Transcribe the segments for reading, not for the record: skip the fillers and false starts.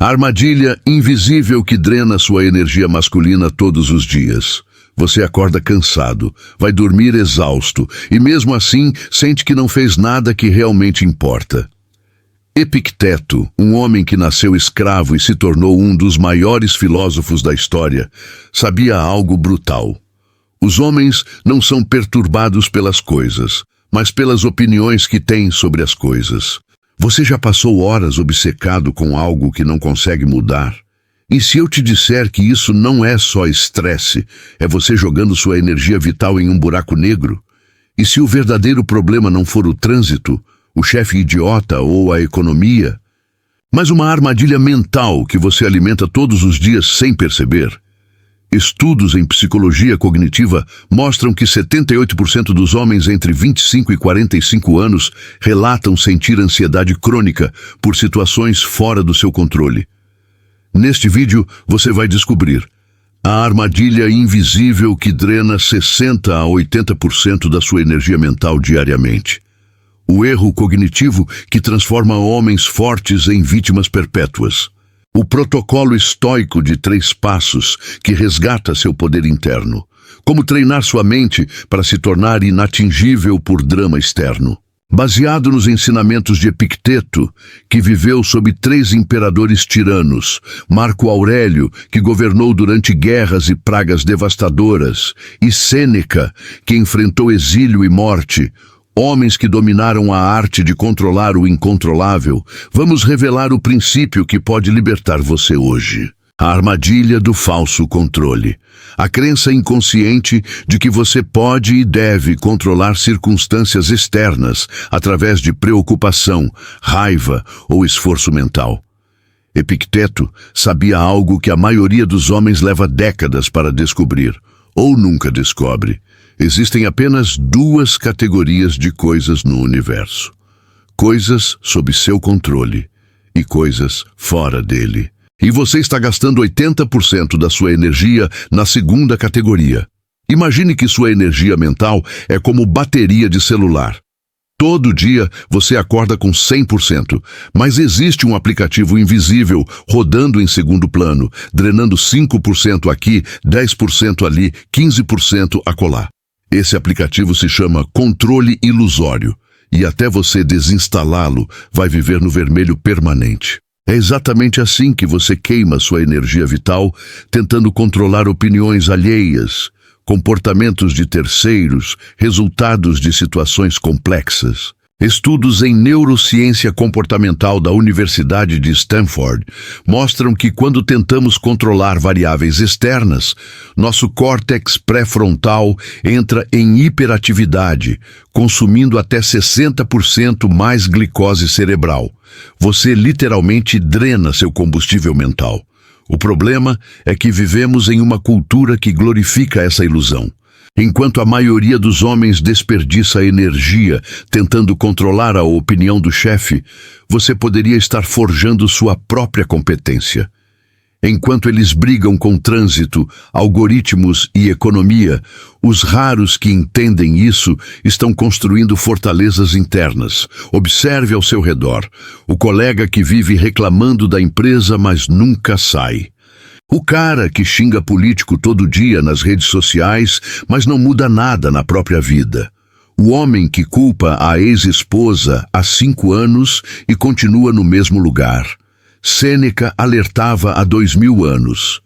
A armadilha invisível que drena sua energia masculina todos os dias. Você acorda cansado, vai dormir exausto e mesmo assim sente que não fez nada que realmente importa. Epicteto, um homem que nasceu escravo e se tornou um dos maiores filósofos da história, sabia algo brutal. Os homens não são perturbados pelas coisas, mas pelas opiniões que têm sobre as coisas. Você já passou horas obcecado com algo que não consegue mudar? E se eu te disser que isso não é só estresse, é você jogando sua energia vital em um buraco negro? E se o verdadeiro problema não for o trânsito, o chefe idiota ou a economia, mas uma armadilha mental que você alimenta todos os dias sem perceber? Estudos em psicologia cognitiva mostram que 78% dos homens entre 25 e 45 anos relatam sentir ansiedade crônica por situações fora do seu controle. Neste vídeo, você vai descobrir a armadilha invisível que drena 60 a 80% da sua energia mental diariamente. O erro cognitivo que transforma homens fortes em vítimas perpétuas. O protocolo estoico de 3 passos que resgata seu poder interno. Como treinar sua mente para se tornar inatingível por drama externo. Baseado nos ensinamentos de Epicteto, que viveu sob 3 imperadores tiranos, Marco Aurélio, que governou durante guerras e pragas devastadoras, e Sêneca, que enfrentou exílio e morte, homens que dominaram a arte de controlar o incontrolável, vamos revelar o princípio que pode libertar você hoje. A armadilha do falso controle. A crença inconsciente de que você pode e deve controlar circunstâncias externas através de preocupação, raiva ou esforço mental. Epicteto sabia algo que a maioria dos homens leva décadas para descobrir, ou nunca descobre. Existem apenas 2 categorias de coisas no universo. Coisas sob seu controle e coisas fora dele. E você está gastando 80% da sua energia na segunda categoria. Imagine que sua energia mental é como bateria de celular. Todo dia você acorda com 100%, mas existe um aplicativo invisível rodando em segundo plano, drenando 5% aqui, 10% ali, 15% acolá. Esse aplicativo se chama controle ilusório, e até você desinstalá-lo, vai viver no vermelho permanente. É exatamente assim que você queima sua energia vital, tentando controlar opiniões alheias, comportamentos de terceiros, resultados de situações complexas. Estudos em neurociência comportamental da Universidade de Stanford mostram que quando tentamos controlar variáveis externas, nosso córtex pré-frontal entra em hiperatividade, consumindo até 60% mais glicose cerebral. Você literalmente drena seu combustível mental. O problema é que vivemos em uma cultura que glorifica essa ilusão. Enquanto a maioria dos homens desperdiça energia tentando controlar a opinião do chefe, você poderia estar forjando sua própria competência. Enquanto eles brigam com trânsito, algoritmos e economia, os raros que entendem isso estão construindo fortalezas internas. Observe ao seu redor, o colega que vive reclamando da empresa, mas nunca sai. O cara que xinga político todo dia nas redes sociais, mas não muda nada na própria vida. O homem que culpa a ex-esposa há 5 anos e continua no mesmo lugar. Sêneca alertava há 2000 anos.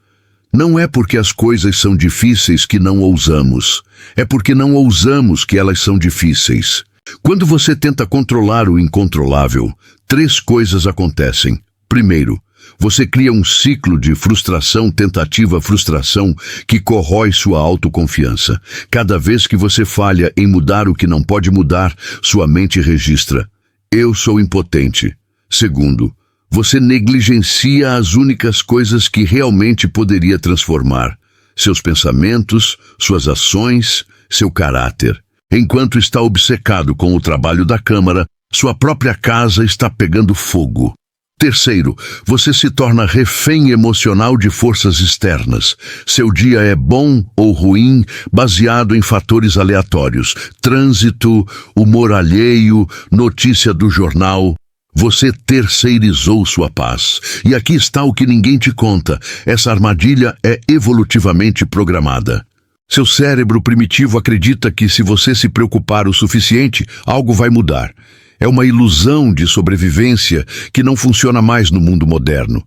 Não é porque as coisas são difíceis que não ousamos. É porque não ousamos que elas são difíceis. Quando você tenta controlar o incontrolável, 3 coisas acontecem. Primeiro, você cria um ciclo de frustração, tentativa, frustração que corrói sua autoconfiança. Cada vez que você falha em mudar o que não pode mudar, sua mente registra: eu sou impotente. Segundo, você negligencia as únicas coisas que realmente poderia transformar: seus pensamentos, suas ações, seu caráter. Enquanto está obcecado com o trabalho da Câmara, sua própria casa está pegando fogo. Terceiro, você se torna refém emocional de forças externas. Seu dia é bom ou ruim, baseado em fatores aleatórios: trânsito, humor alheio, notícia do jornal. Você terceirizou sua paz. E aqui está o que ninguém te conta. Essa armadilha é evolutivamente programada. Seu cérebro primitivo acredita que se você se preocupar o suficiente, algo vai mudar. É uma ilusão de sobrevivência que não funciona mais no mundo moderno.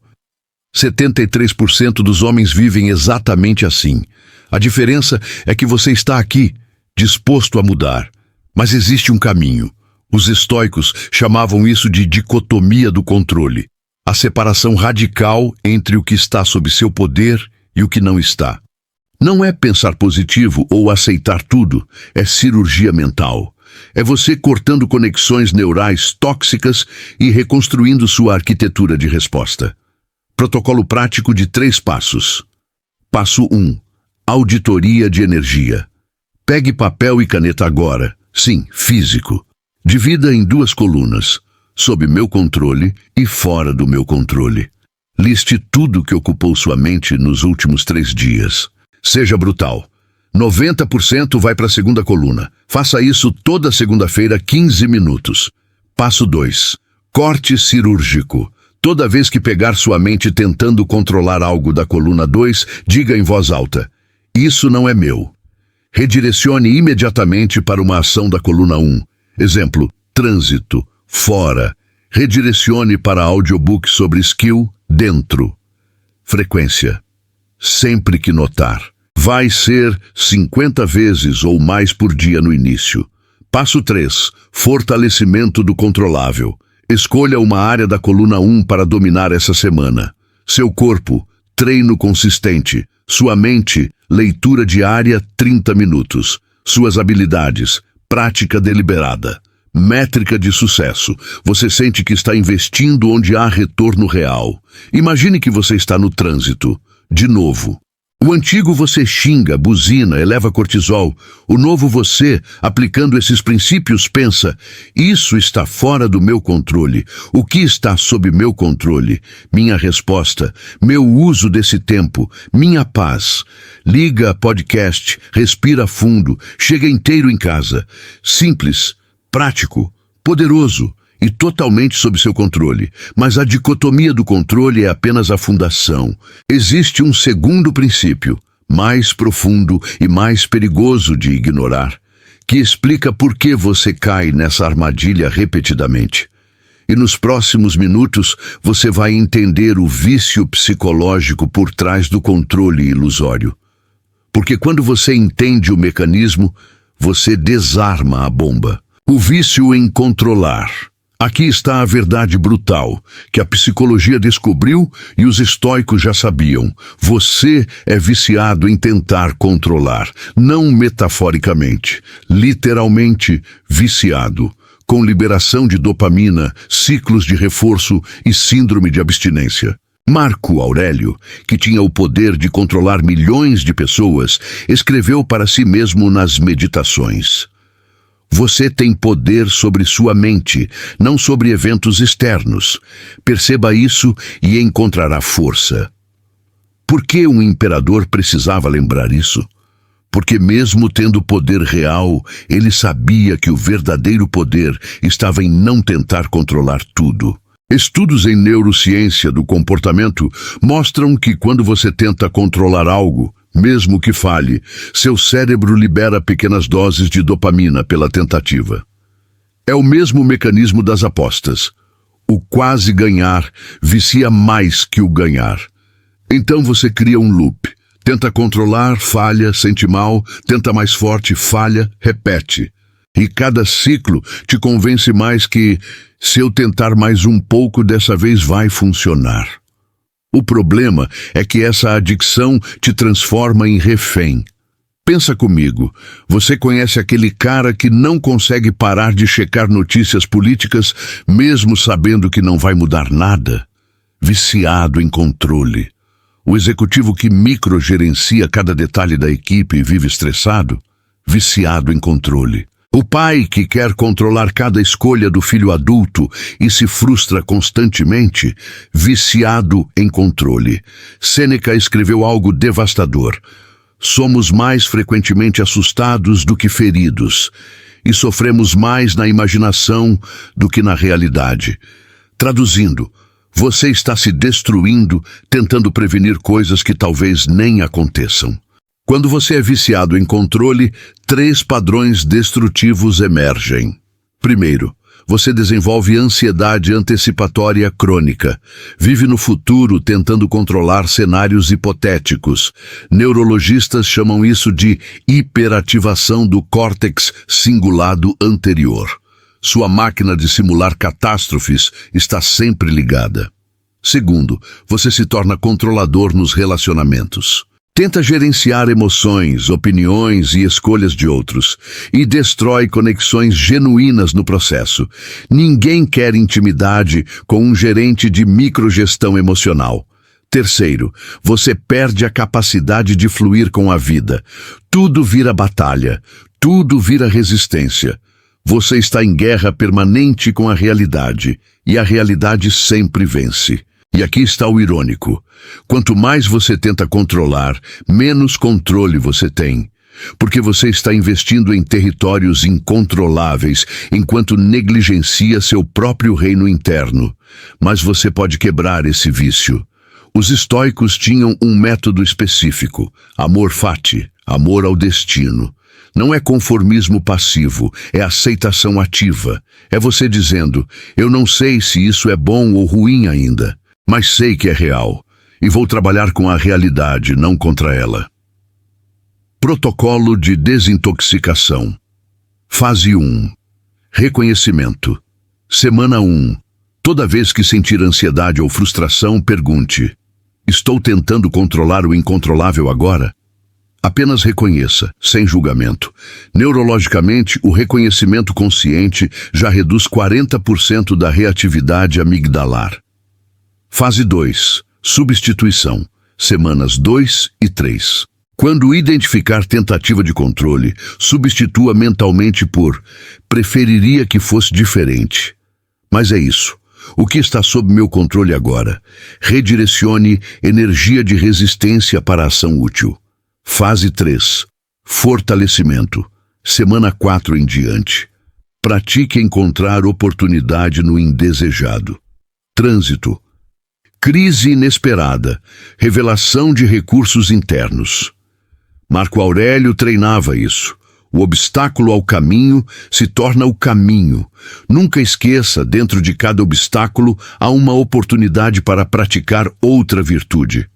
73% dos homens vivem exatamente assim. A diferença é que você está aqui, disposto a mudar. Mas existe um caminho. Os estoicos chamavam isso de dicotomia do controle. A separação radical entre o que está sob seu poder e o que não está. Não é pensar positivo ou aceitar tudo, é cirurgia mental. É você cortando conexões neurais tóxicas e reconstruindo sua arquitetura de resposta. Protocolo prático de 3 passos. Passo 1. Auditoria de energia. Pegue papel e caneta agora. Sim, físico. Divida em 2 colunas, sob meu controle e fora do meu controle. Liste tudo que ocupou sua mente nos últimos 3 dias. Seja brutal. 90% vai para a segunda coluna. Faça isso toda segunda-feira, 15 minutos. Passo 2. Corte cirúrgico. Toda vez que pegar sua mente tentando controlar algo da coluna 2, diga em voz alta: isso não é meu. Redirecione imediatamente para uma ação da coluna 1. Exemplo, trânsito, fora. Redirecione para audiobook sobre skill, dentro. Frequência. Sempre que notar. Vai ser 50 vezes ou mais por dia no início. Passo 3. Fortalecimento do controlável. Escolha uma área da coluna 1 para dominar essa semana. Seu corpo, treino consistente. Sua mente, leitura diária, 30 minutos. Suas habilidades, prática deliberada. Métrica de sucesso. Você sente que está investindo onde há retorno real. Imagine que você está no trânsito. De novo. O antigo você xinga, buzina, eleva cortisol. O novo você, aplicando esses princípios, pensa: isso está fora do meu controle. O que está sob meu controle? Minha resposta, meu uso desse tempo, minha paz. Liga podcast, respira fundo, chega inteiro em casa. Simples, prático, poderoso e totalmente sob seu controle. Mas a dicotomia do controle é apenas a fundação. Existe um segundo princípio, mais profundo e mais perigoso de ignorar, que explica por que você cai nessa armadilha repetidamente. E nos próximos minutos você vai entender o vício psicológico por trás do controle ilusório. Porque quando você entende o mecanismo, você desarma a bomba. O vício em controlar. Aqui está a verdade brutal, que a psicologia descobriu e os estoicos já sabiam. Você é viciado em tentar controlar, não metaforicamente, literalmente viciado, com liberação de dopamina, ciclos de reforço e síndrome de abstinência. Marco Aurélio, que tinha o poder de controlar milhões de pessoas, escreveu para si mesmo nas Meditações: você tem poder sobre sua mente, não sobre eventos externos. Perceba isso e encontrará força. Por que um imperador precisava lembrar isso? Porque mesmo tendo poder real, ele sabia que o verdadeiro poder estava em não tentar controlar tudo. Estudos em neurociência do comportamento mostram que quando você tenta controlar algo, mesmo que falhe, seu cérebro libera pequenas doses de dopamina pela tentativa. É o mesmo mecanismo das apostas. O quase ganhar vicia mais que o ganhar. Então você cria um loop. Tenta controlar, falha, sente mal, tenta mais forte, falha, repete. E cada ciclo te convence mais que, se eu tentar mais um pouco, dessa vez vai funcionar. O problema é que essa adicção te transforma em refém. Pensa comigo, você conhece aquele cara que não consegue parar de checar notícias políticas, mesmo sabendo que não vai mudar nada? Viciado em controle. O executivo que microgerencia cada detalhe da equipe e vive estressado? Viciado em controle. O pai que quer controlar cada escolha do filho adulto e se frustra constantemente, viciado em controle. Sêneca escreveu algo devastador. Somos mais frequentemente assustados do que feridos, e sofremos mais na imaginação do que na realidade. Traduzindo, você está se destruindo, tentando prevenir coisas que talvez nem aconteçam. Quando você é viciado em controle, 3 padrões destrutivos emergem. Primeiro, você desenvolve ansiedade antecipatória crônica. Vive no futuro tentando controlar cenários hipotéticos. Neurologistas chamam isso de hiperativação do córtex cingulado anterior. Sua máquina de simular catástrofes está sempre ligada. Segundo, você se torna controlador nos relacionamentos. Tenta gerenciar emoções, opiniões e escolhas de outros e destrói conexões genuínas no processo. Ninguém quer intimidade com um gerente de microgestão emocional. Terceiro, você perde a capacidade de fluir com a vida. Tudo vira batalha, tudo vira resistência. Você está em guerra permanente com a realidade e a realidade sempre vence. E aqui está o irônico. Quanto mais você tenta controlar, menos controle você tem. Porque você está investindo em territórios incontroláveis, enquanto negligencia seu próprio reino interno. Mas você pode quebrar esse vício. Os estoicos tinham um método específico, amor fati, amor ao destino. Não é conformismo passivo, é aceitação ativa. É você dizendo, eu não sei se isso é bom ou ruim ainda, mas sei que é real, e vou trabalhar com a realidade, não contra ela. Protocolo de desintoxicação. Fase 1. Reconhecimento. Semana 1. Toda vez que sentir ansiedade ou frustração, pergunte, estou tentando controlar o incontrolável agora? Apenas reconheça, sem julgamento. Neurologicamente, o reconhecimento consciente já reduz 40% da reatividade amigdalar. Fase 2. Substituição. Semanas 2 e 3. Quando identificar tentativa de controle, substitua mentalmente por preferiria que fosse diferente. Mas é isso. O que está sob meu controle agora? Redirecione energia de resistência para a ação útil. Fase 3. Fortalecimento. Semana 4 em diante. Pratique encontrar oportunidade no indesejado. Trânsito. Crise inesperada. Revelação de recursos internos. Marco Aurélio treinava isso. O obstáculo ao caminho se torna o caminho. Nunca esqueça, dentro de cada obstáculo há uma oportunidade para praticar outra virtude.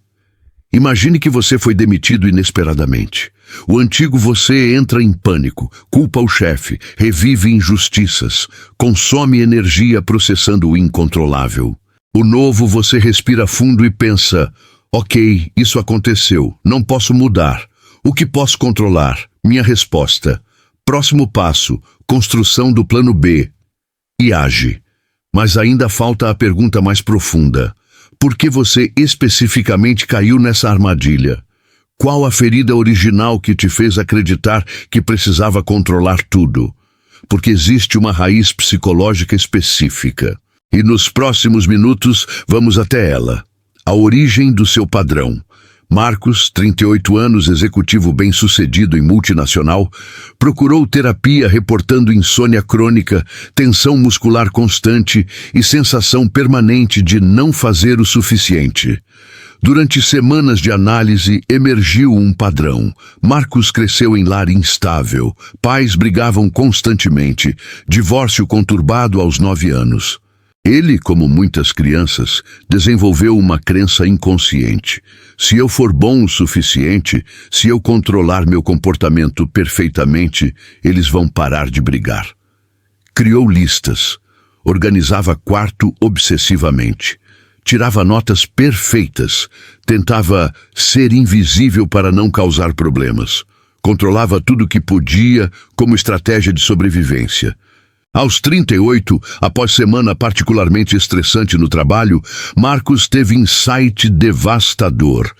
Imagine que você foi demitido inesperadamente. O antigo você entra em pânico, culpa o chefe, revive injustiças, consome energia processando o incontrolável. O novo você respira fundo e pensa, ok, isso aconteceu, não posso mudar. O que posso controlar? Minha resposta. Próximo passo, construção do plano B. E age. Mas ainda falta a pergunta mais profunda. Por que você especificamente caiu nessa armadilha? Qual a ferida original que te fez acreditar que precisava controlar tudo? Porque existe uma raiz psicológica específica. E nos próximos minutos vamos até ela. A origem do seu padrão. Marcos, 38 anos, executivo bem-sucedido em multinacional, procurou terapia reportando insônia crônica, tensão muscular constante e sensação permanente de não fazer o suficiente. Durante semanas de análise, emergiu um padrão. Marcos cresceu em lar instável, pais brigavam constantemente, divórcio conturbado aos 9 anos. Ele, como muitas crianças, desenvolveu uma crença inconsciente. Se eu for bom o suficiente, se eu controlar meu comportamento perfeitamente, eles vão parar de brigar. Criou listas, organizava quarto obsessivamente, tirava notas perfeitas, tentava ser invisível para não causar problemas, controlava tudo que podia como estratégia de sobrevivência. Aos 38, após semana particularmente estressante no trabalho, Marcos teve insight devastador.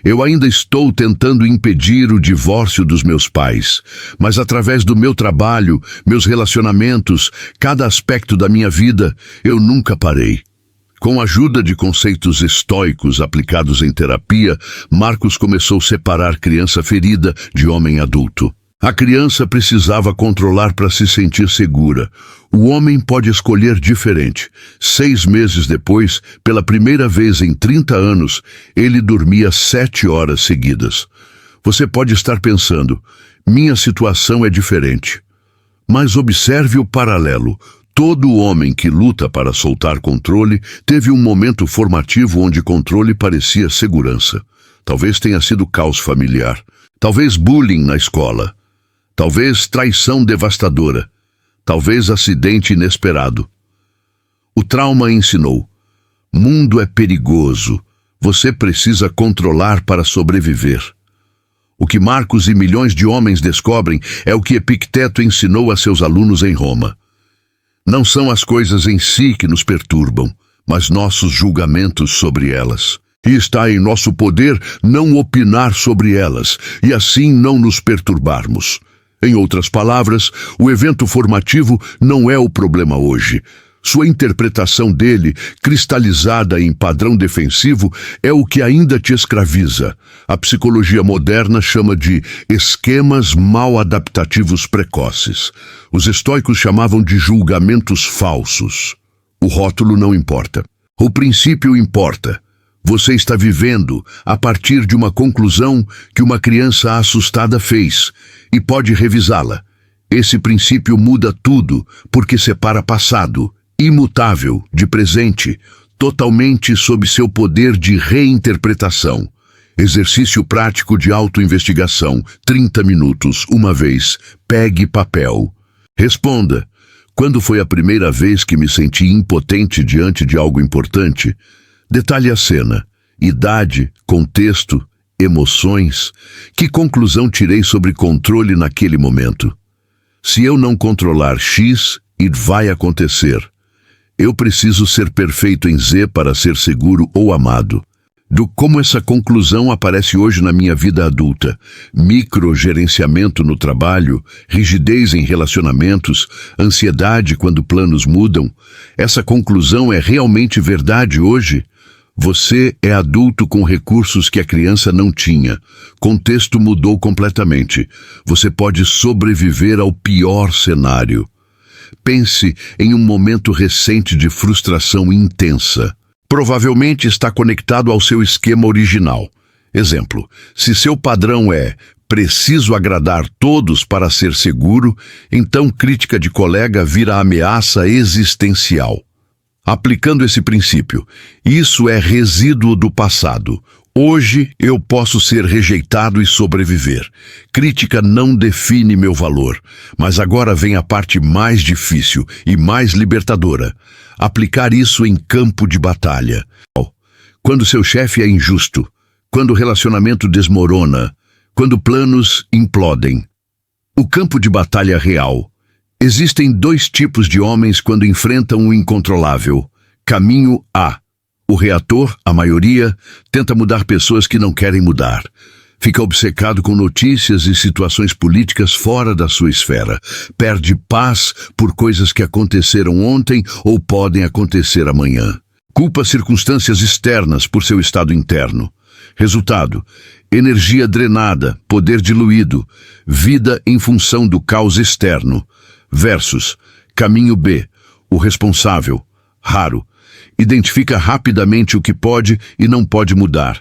Eu ainda estou tentando impedir o divórcio dos meus pais, mas através do meu trabalho, meus relacionamentos, cada aspecto da minha vida, eu nunca parei. Com a ajuda de conceitos estoicos aplicados em terapia, Marcos começou a separar criança ferida de homem adulto. A criança precisava controlar para se sentir segura. O homem pode escolher diferente. 6 meses depois, pela primeira vez em 30 anos, ele dormia 7 horas seguidas. Você pode estar pensando, minha situação é diferente. Mas observe o paralelo. Todo homem que luta para soltar controle teve um momento formativo onde controle parecia segurança. Talvez tenha sido caos familiar. Talvez bullying na escola. Talvez traição devastadora. Talvez acidente inesperado. O trauma ensinou. Mundo é perigoso. Você precisa controlar para sobreviver. O que Marcos e milhões de homens descobrem é o que Epicteto ensinou a seus alunos em Roma. Não são as coisas em si que nos perturbam, mas nossos julgamentos sobre elas. E está em nosso poder não opinar sobre elas, e assim não nos perturbarmos. Em outras palavras, o evento formativo não é o problema hoje. Sua interpretação dele, cristalizada em padrão defensivo, é o que ainda te escraviza. A psicologia moderna chama de esquemas mal adaptativos precoces. Os estoicos chamavam de julgamentos falsos. O rótulo não importa. O princípio importa. Você está vivendo a partir de uma conclusão que uma criança assustada fez e pode revisá-la. Esse princípio muda tudo porque separa passado, imutável, de presente, totalmente sob seu poder de reinterpretação. Exercício prático de autoinvestigação, 30 minutos, uma vez. Pegue papel. Responda. Quando foi a primeira vez que me senti impotente diante de algo importante? Detalhe a cena. Idade, contexto, emoções. Que conclusão tirei sobre controle naquele momento? Se eu não controlar X, e vai acontecer. Eu preciso ser perfeito em Z para ser seguro ou amado. Como essa conclusão aparece hoje na minha vida adulta. Microgerenciamento no trabalho, rigidez em relacionamentos, ansiedade quando planos mudam. Essa conclusão é realmente verdade hoje? Você é adulto com recursos que a criança não tinha. Contexto mudou completamente. Você pode sobreviver ao pior cenário. Pense em um momento recente de frustração intensa. Provavelmente está conectado ao seu esquema original. Exemplo, se seu padrão é preciso agradar todos para ser seguro, então crítica de colega vira ameaça existencial. Aplicando esse princípio, isso é resíduo do passado. Hoje eu posso ser rejeitado e sobreviver. Crítica não define meu valor, mas agora vem a parte mais difícil e mais libertadora. Aplicar isso em campo de batalha. Quando seu chefe é injusto, quando o relacionamento desmorona, quando planos implodem. O campo de batalha real. Existem 2 tipos de homens quando enfrentam o incontrolável. Caminho A. O reator, a maioria, tenta mudar pessoas que não querem mudar. Fica obcecado com notícias e situações políticas fora da sua esfera. Perde paz por coisas que aconteceram ontem ou podem acontecer amanhã. Culpa circunstâncias externas por seu estado interno. Resultado: energia drenada, poder diluído, vida em função do caos externo. Versus caminho B, o responsável, raro. Identifica rapidamente o que pode e não pode mudar.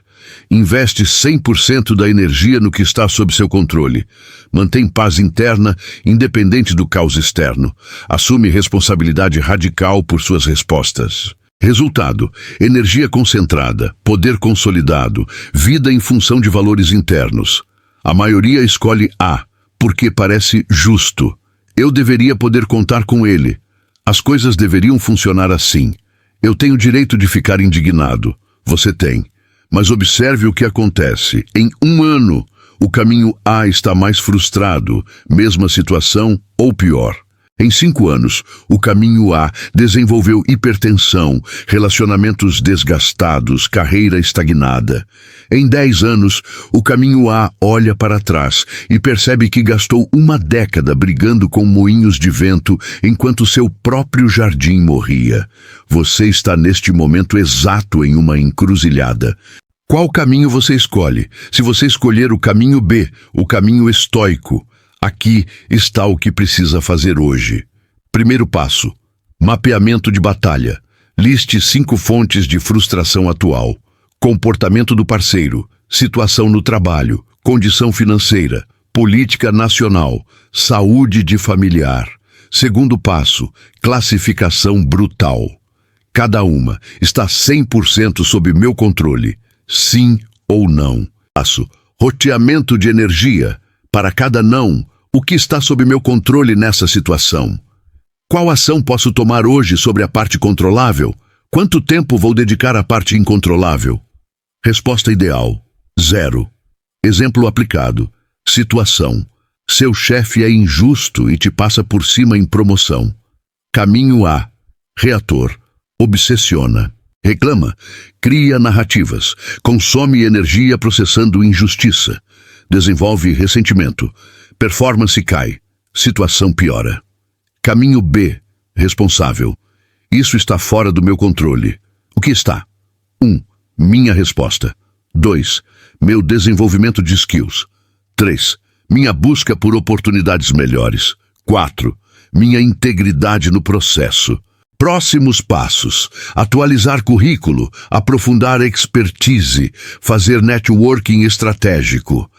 Investe 100% da energia no que está sob seu controle. Mantém paz interna, independente do caos externo. Assume responsabilidade radical por suas respostas. Resultado: energia concentrada, poder consolidado, vida em função de valores internos. A maioria escolhe A, porque parece justo. Eu deveria poder contar com ele. As coisas deveriam funcionar assim. Eu tenho o direito de ficar indignado. Você tem. Mas observe o que acontece. Em 1 ano, o caminho A está mais frustrado, mesma situação ou pior. Em 5 anos, o caminho A desenvolveu hipertensão, relacionamentos desgastados, carreira estagnada. Em 10 anos, o caminho A olha para trás e percebe que gastou 1 década brigando com moinhos de vento enquanto seu próprio jardim morria. Você está neste momento exato em uma encruzilhada. Qual caminho você escolhe? Se você escolher o caminho B, o caminho estoico, Aqui está o que precisa fazer hoje. Primeiro passo: mapeamento de batalha. Liste 5 fontes de frustração atual: comportamento do parceiro, situação no trabalho, condição financeira, política nacional, saúde de familiar. Segundo passo: classificação brutal. Cada uma está 100% sob meu controle. Sim ou não. Passo: roteamento de energia. Para cada não, o que está sob meu controle nessa situação? Qual ação posso tomar hoje sobre a parte controlável? Quanto tempo vou dedicar à parte incontrolável? Resposta ideal: 0. Exemplo aplicado. Situação: seu chefe é injusto e te passa por cima em promoção. Caminho A. Reator: obsessiona. Reclama, cria narrativas, consome energia processando injustiça. Desenvolve ressentimento. Performance cai. Situação piora. Caminho B. Responsável: isso está fora do meu controle. O que está? 1. Minha resposta. 2. Meu desenvolvimento de skills. 3. Minha busca por oportunidades melhores. 4. Minha integridade no processo. Próximos passos: atualizar currículo, aprofundar expertise, fazer networking estratégico.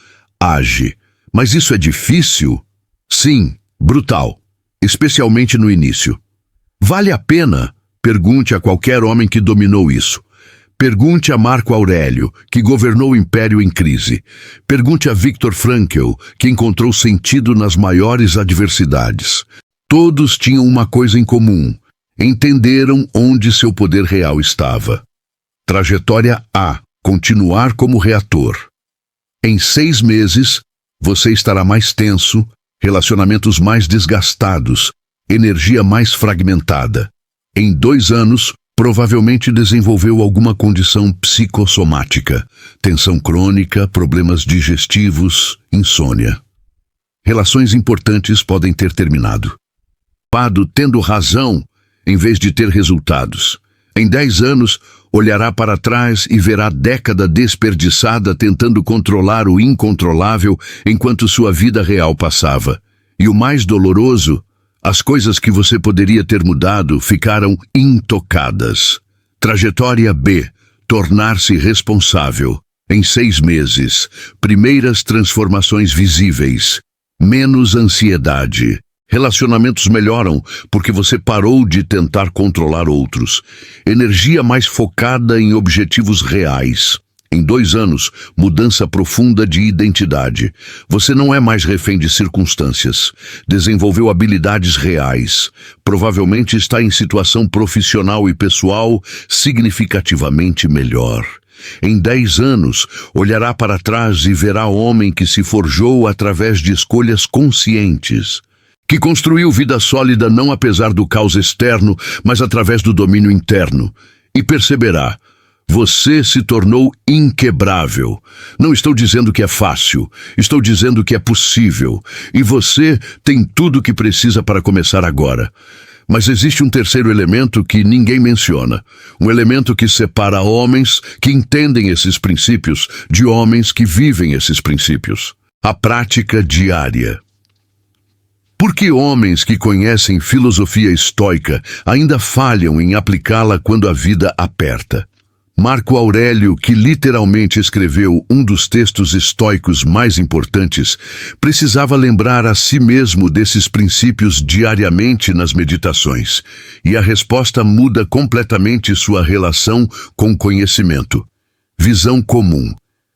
Age. Mas isso é difícil? Sim, brutal, especialmente no início. Vale a pena? Pergunte a qualquer homem que dominou isso. Pergunte a Marco Aurélio, que governou o império em crise. Pergunte a Viktor Frankl, que encontrou sentido nas maiores adversidades. Todos tinham uma coisa em comum: entenderam onde seu poder real estava. Trajetória A: continuar como reator. Em 6 meses, você estará mais tenso, relacionamentos mais desgastados, energia mais fragmentada. Em 2 anos, provavelmente desenvolveu alguma condição psicossomática, tensão crônica, problemas digestivos, insônia. Relações importantes podem ter terminado. Tendo razão, em vez de ter resultados. Em 10 anos, olhará para trás e verá década desperdiçada tentando controlar o incontrolável enquanto sua vida real passava. E o mais doloroso: as coisas que você poderia ter mudado ficaram intocadas. Trajetória B: tornar-se responsável. Em 6 meses, primeiras transformações visíveis. Menos ansiedade. Relacionamentos melhoram porque você parou de tentar controlar outros. Energia mais focada em objetivos reais. Em 2 anos, mudança profunda de identidade. Você não é mais refém de circunstâncias. Desenvolveu habilidades reais. Provavelmente está em situação profissional e pessoal significativamente melhor. Em 10 anos, olhará para trás e verá homem que se forjou através de escolhas conscientes, que construiu vida sólida não apesar do caos externo, mas através do domínio interno. E perceberá: você se tornou inquebrável. Não estou dizendo que é fácil, estou dizendo que é possível. E você tem tudo o que precisa para começar agora. Mas existe um terceiro elemento que ninguém menciona. Um elemento que separa homens que entendem esses princípios de homens que vivem esses princípios: a prática diária. Por que homens que conhecem filosofia estoica ainda falham em aplicá-la quando a vida aperta? Marco Aurélio, que literalmente escreveu um dos textos estoicos mais importantes, precisava lembrar a si mesmo desses princípios diariamente nas meditações, e a resposta muda completamente sua relação com conhecimento. Visão comum.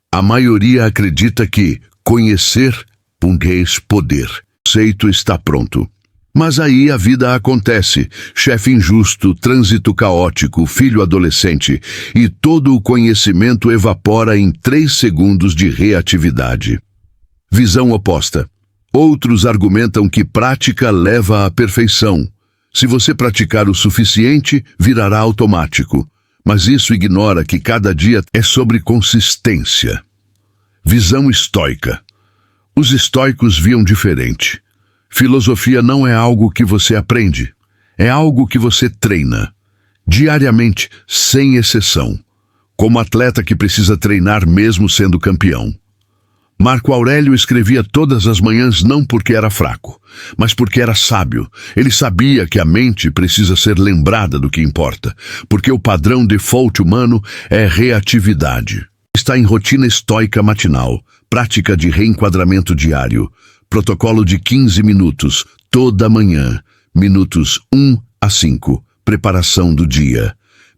A maioria acredita que conhecer é poder. O conceito está pronto. Mas aí a vida acontece: chefe injusto, trânsito caótico, filho adolescente, e todo o conhecimento evapora em 3 segundos de reatividade. Visão oposta. Outros argumentam que prática leva à perfeição. Se você praticar o suficiente, virará automático. Mas isso ignora que cada dia é sobre consistência. Visão estoica. Os estoicos viam diferente. Filosofia não é algo que você aprende, é algo que você treina, diariamente, sem exceção, como atleta que precisa treinar mesmo sendo campeão. Marco Aurélio escrevia todas as manhãs não porque era fraco, mas porque era sábio. Ele sabia que a mente precisa ser lembrada do que importa, porque o padrão default humano é reatividade. Está em rotina estoica matinal, prática de reenquadramento diário, protocolo de 15 minutos, toda manhã, minutos 1 a 5, preparação do dia.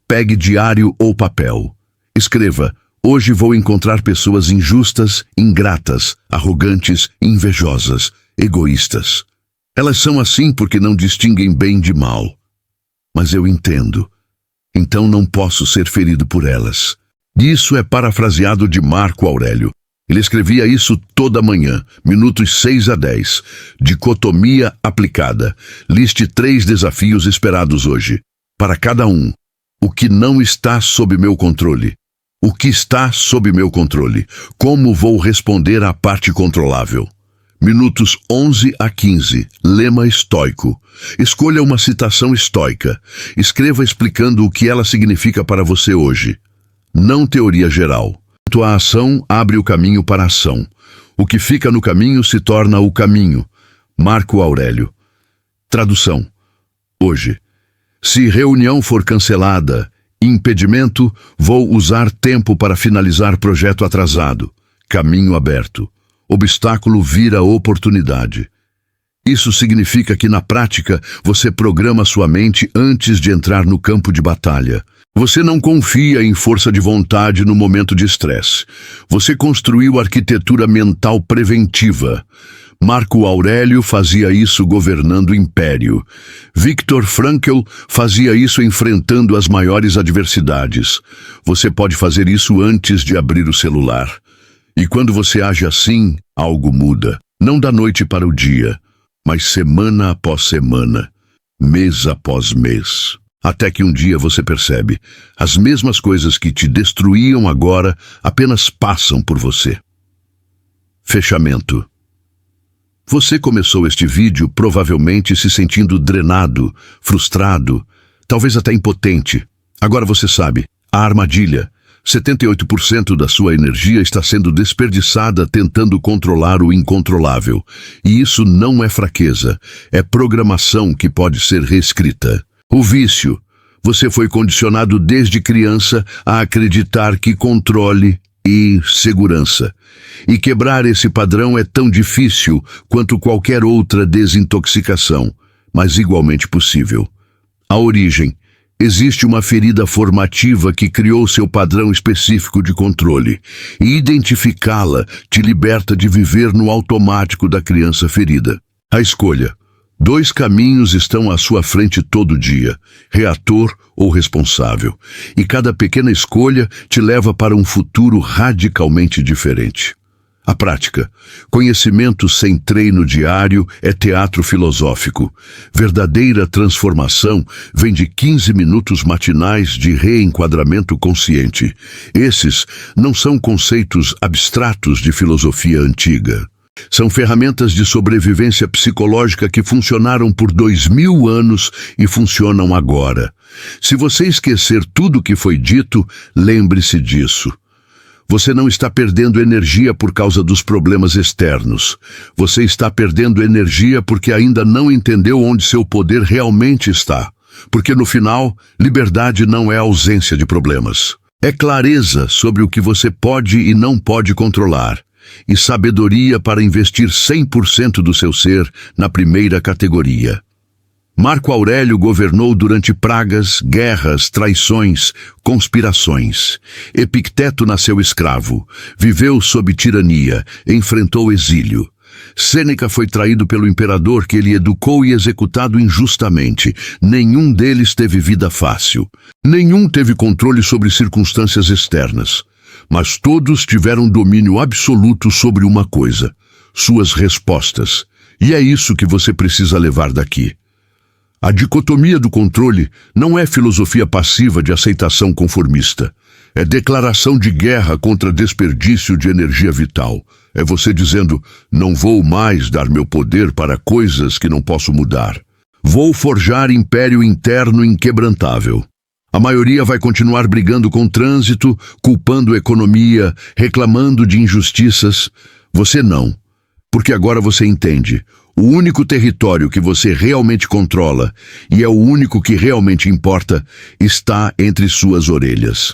Pegue diário ou papel. Escreva: hoje vou encontrar pessoas injustas, ingratas, arrogantes, invejosas, egoístas. Elas são assim porque não distinguem bem de mal. Mas eu entendo. Então não posso ser ferido por elas. Isso é parafraseado de Marco Aurélio. Ele escrevia isso toda manhã, minutos 6 a 10. Dicotomia aplicada. Liste 3 desafios esperados hoje. Para cada um. O que não está sob meu controle? O que está sob meu controle? Como vou responder à parte controlável? Minutos 11 a 15. Lema estoico. Escolha uma citação estoica. Escreva explicando o que ela significa para você hoje. Não teoria geral. A ação abre o caminho para a ação. O que fica no caminho se torna o caminho. Marco Aurélio. Tradução. Hoje. Se reunião for cancelada, impedimento, vou usar tempo para finalizar projeto atrasado. Caminho aberto. Obstáculo vira oportunidade. Isso significa que, na prática, você programa sua mente antes de entrar no campo de batalha. Você não confia em força de vontade no momento de estresse. Você construiu arquitetura mental preventiva. Marco Aurélio fazia isso governando o império. Viktor Frankl fazia isso enfrentando as maiores adversidades. Você pode fazer isso antes de abrir o celular. E quando você age assim, algo muda. Não da noite para o dia, mas semana após semana, mês após mês. Até que um dia você percebe, as mesmas coisas que te destruíam agora apenas passam por você. Fechamento. Você começou este vídeo provavelmente se sentindo drenado, frustrado, talvez até impotente. Agora você sabe, a armadilha. 78% da sua energia está sendo desperdiçada tentando controlar o incontrolável. E isso não é fraqueza, é programação que pode ser reescrita. O vício. Você foi condicionado desde criança a acreditar que controle e segurança. E quebrar esse padrão é tão difícil quanto qualquer outra desintoxicação, mas igualmente possível. A origem. Existe uma ferida formativa que criou seu padrão específico de controle, e identificá-la te liberta de viver no automático da criança ferida. A escolha. 2 caminhos estão à sua frente todo dia, reator ou responsável, e cada pequena escolha te leva para um futuro radicalmente diferente. A prática. Conhecimento sem treino diário é teatro filosófico. Verdadeira transformação vem de 15 minutos matinais de reenquadramento consciente. Esses não são conceitos abstratos de filosofia antiga. São ferramentas de sobrevivência psicológica que funcionaram por 2000 anos e funcionam agora. Se você esquecer tudo o que foi dito, lembre-se disso. Você não está perdendo energia por causa dos problemas externos. Você está perdendo energia porque ainda não entendeu onde seu poder realmente está. Porque no final, liberdade não é ausência de problemas. É clareza sobre o que você pode e não pode controlar. E sabedoria para investir 100% do seu ser na primeira categoria. Marco Aurélio governou durante pragas, guerras, traições, conspirações. Epicteto nasceu escravo, viveu sob tirania, enfrentou exílio. Sêneca foi traído pelo imperador que ele educou e executado injustamente. Nenhum deles teve vida fácil. Nenhum teve controle sobre circunstâncias externas. Mas todos tiveram domínio absoluto sobre uma coisa: suas respostas. E é isso que você precisa levar daqui. A dicotomia do controle não é filosofia passiva de aceitação conformista. É declaração de guerra contra desperdício de energia vital. É você dizendo: não vou mais dar meu poder para coisas que não posso mudar. Vou forjar império interno inquebrantável. A maioria vai continuar brigando com o trânsito, culpando a economia, reclamando de injustiças. Você não, porque agora você entende. O único território que você realmente controla, e é o único que realmente importa, está entre suas orelhas.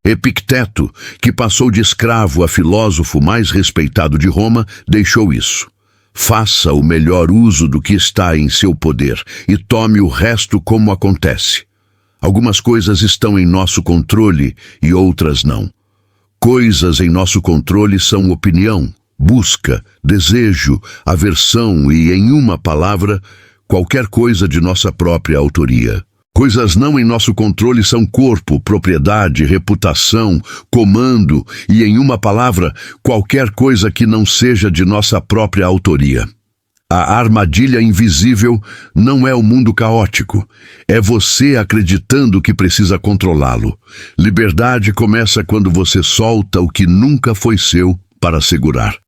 Epicteto, que passou de escravo a filósofo mais respeitado de Roma, deixou isso. Faça o melhor uso do que está em seu poder e tome o resto como acontece. Algumas coisas estão em nosso controle e outras não. Coisas em nosso controle são opinião, busca, desejo, aversão e, em uma palavra, qualquer coisa de nossa própria autoria. Coisas não em nosso controle são corpo, propriedade, reputação, comando e, em uma palavra, qualquer coisa que não seja de nossa própria autoria. A armadilha invisível não é o mundo caótico, é você acreditando que precisa controlá-lo. Liberdade começa quando você solta o que nunca foi seu para segurar.